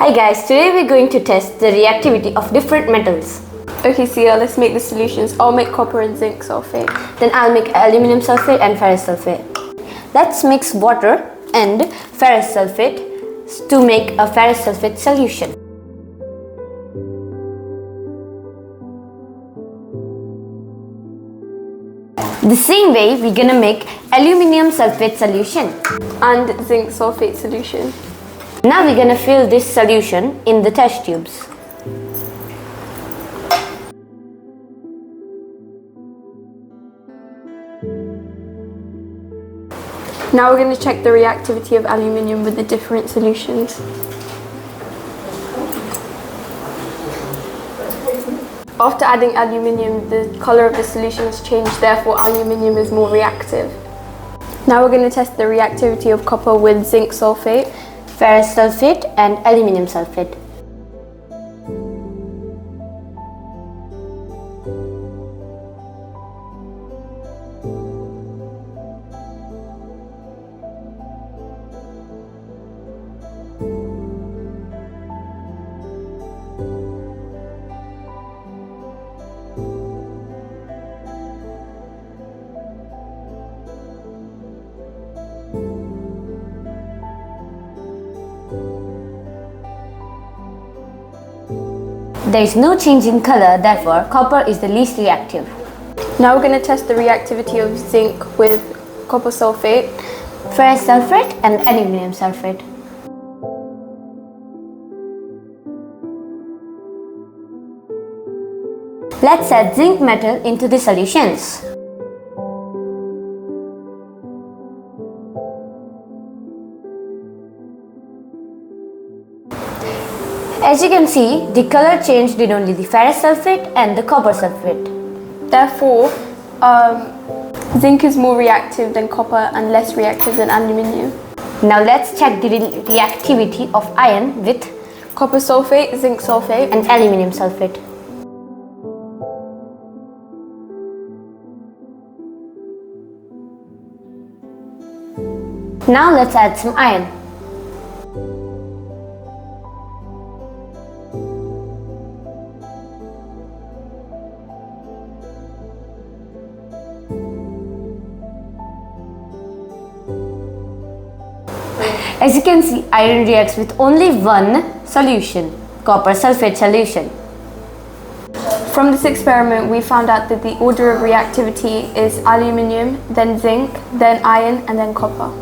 Hi guys, today we're going to test the reactivity of different metals. Okay, Sia, let's make the solutions. I'll make copper and zinc sulfate. Then I'll make aluminum sulfate and ferrous sulfate. Let's mix water and ferrous sulfate to make a ferrous sulfate solution. The same way we're gonna make aluminum sulfate solution And zinc sulfate solution. Now we're gonna fill this solution in the test tubes. Now we're going to check the reactivity of aluminium with the different solutions. After adding aluminium, the color of the solution has changed, therefore aluminium is more reactive. Now we're going to test the reactivity of copper with zinc sulfate, Ferrous sulfate and aluminum sulfate. There is no change in color, therefore copper is the least reactive. Now we're going to test the reactivity of zinc with copper sulfate, Ferrous sulfate and aluminum sulfate. Let's add zinc metal into the solutions. As you can see, the color changed in only the ferrous sulfate and the copper sulfate. therefore zinc is more reactive than copper and less reactive than aluminium. Now let's check the reactivity of iron with Copper sulfate, zinc sulfate, and aluminum sulfate. Now let's add some iron. As you can see, iron reacts with only one solution, copper sulfate solution. From this experiment, we found out that the order of reactivity is aluminium, then zinc, then iron, and then copper.